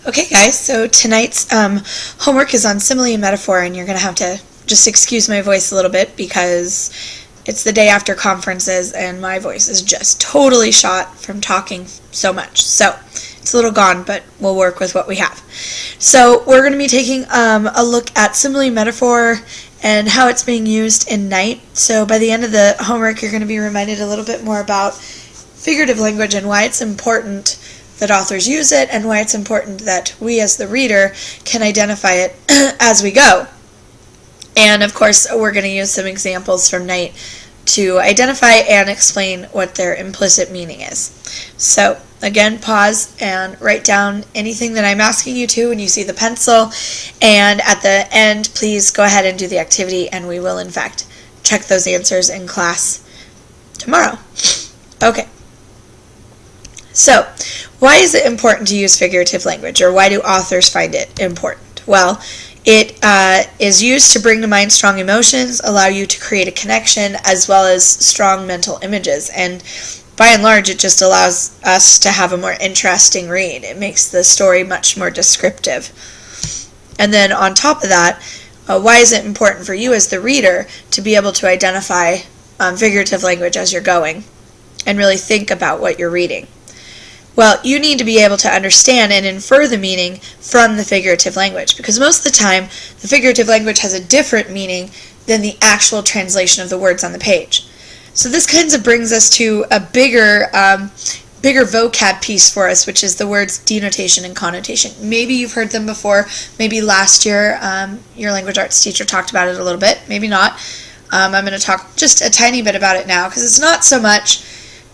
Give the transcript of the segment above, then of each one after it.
Okay guys, so tonight's homework is on simile and metaphor, and you're going to have to just excuse my voice a little bit because it's the day after conferences and my voice is just totally shot from talking so much. So it's a little gone, but we'll work with what we have. So we're going to be taking a look at simile and metaphor and how it's being used in Night. So by the end of the homework, you're going to be reminded a little bit more about figurative language and why it's important that authors use it, and why it's important that we as the reader can identify it as we go. And of course, we're going to use some examples from Night to identify and explain what their implicit meaning is. So again, pause and write down anything that I'm asking you to when you see the pencil, and at the end, please go ahead and do the activity, and we will in fact check those answers in class tomorrow. Okay. So, why is it important to use figurative language, or why do authors find it important? Well, it is used to bring to mind strong emotions, allow you to create a connection, as well as strong mental images. And by and large, it just allows us to have a more interesting read. It makes the story much more descriptive. And then on top of that, why is it important for you as the reader to be able to identify figurative language as you're going and really think about what you're reading? Well, you need to be able to understand and infer the meaning from the figurative language, because most of the time, the figurative language has a different meaning than the actual translation of the words on the page. So this kind of brings us to a bigger vocab piece for us, which is the words denotation and connotation. Maybe you've heard them before. Maybe last year your language arts teacher talked about it a little bit. Maybe not. I'm going to talk just a tiny bit about it now, because it's not so much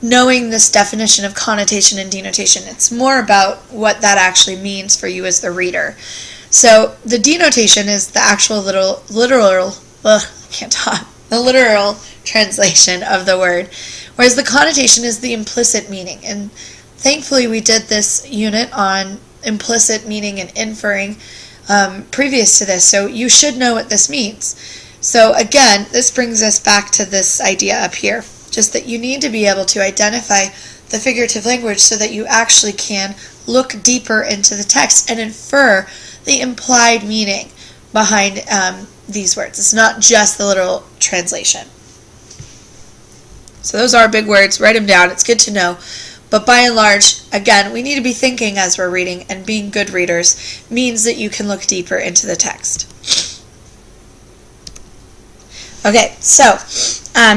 knowing this definition of connotation and denotation. It's more about what that actually means for you as the reader. So the denotation is the actual literal translation of the word, whereas the connotation is the implicit meaning. And thankfully we did this unit on implicit meaning and inferring previous to this, so you should know what this means. So again, this brings us back to this idea up here. Just that you need to be able to identify the figurative language so that you actually can look deeper into the text and infer the implied meaning behind these words. It's not just the literal translation. So those are big words. Write them down. It's good to know. But by and large, again, we need to be thinking as we're reading, and being good readers means that you can look deeper into the text. Okay, so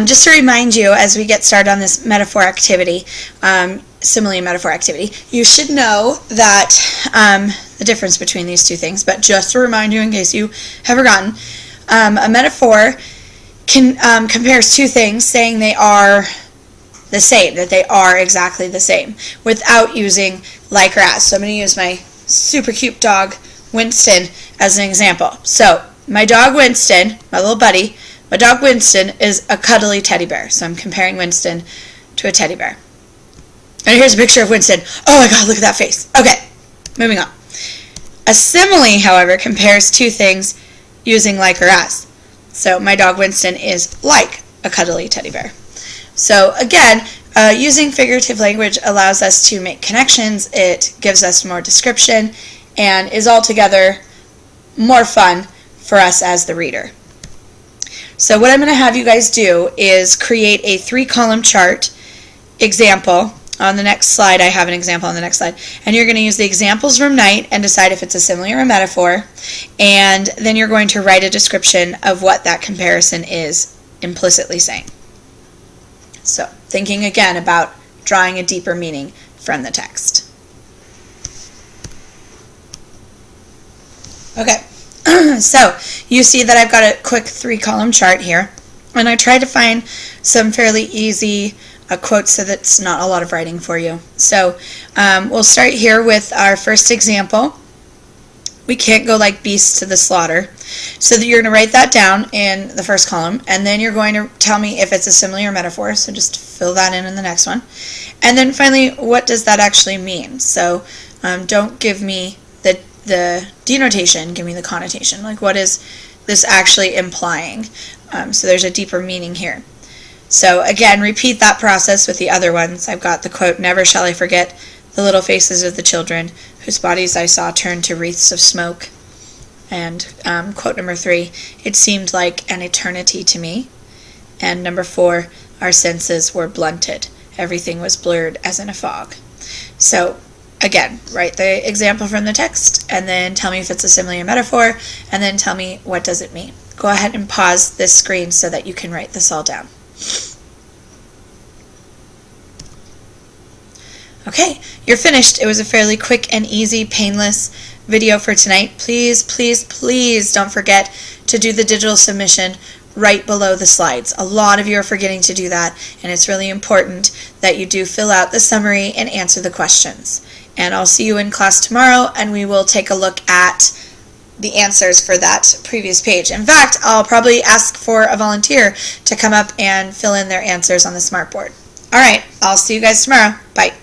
just to remind you as we get started on this metaphor activity, simile and metaphor activity, you should know that the difference between these two things, but just to remind you in case you have forgotten, a metaphor compares two things, saying they are the same, that they are exactly the same, without using like or as. So I'm going to use my super cute dog, Winston, as an example. So my dog Winston, my little buddy, my dog Winston is a cuddly teddy bear, so I'm comparing Winston to a teddy bear. And here's a picture of Winston. Oh my god, look at that face. Okay, moving on. A simile, however, compares two things using like or as. So my dog Winston is like a cuddly teddy bear. So again, using figurative language allows us to make connections, it gives us more description, and is altogether more fun for us as the reader. So what I'm going to have you guys do is create a 3-column chart example. On the next slide, I have an example on the next slide. And you're going to use the examples from Night and decide if it's a simile or a metaphor. And then you're going to write a description of what that comparison is implicitly saying. So thinking again about drawing a deeper meaning from the text. Okay. So you see that I've got a quick 3-column chart here, and I tried to find some fairly easy quotes so that's not a lot of writing for you. So we'll start here with our first example. We can't go like beasts to the slaughter. So that you're going to write that down in the first column, and then you're going to tell me if it's a simile or metaphor, so just fill that in the next one. And then finally, what does that actually mean? So don't give me the denotation, give me the connotation. Like, what is this actually implying? So there's a deeper meaning here. So again, repeat that process with the other ones. I've got the quote, "Never shall I forget the little faces of the children, whose bodies I saw turn to wreaths of smoke. And quote number 3, it seemed like an eternity to me. And number 4, our senses were blunted. Everything was blurred as in a fog. So again, write the example from the text, and then tell me if it's a simile or metaphor, and then tell me what does it mean. Go ahead and pause this screen so that you can write this all down. Okay, you're finished. It was a fairly quick and easy, painless video for tonight. Please, please, please don't forget to do the digital submission right below the slides. A lot of you are forgetting to do that, and it's really important that you do fill out the summary and answer the questions. And I'll see you in class tomorrow, and we will take a look at the answers for that previous page. In fact, I'll probably ask for a volunteer to come up and fill in their answers on the smartboard. All right, I'll see you guys tomorrow. Bye.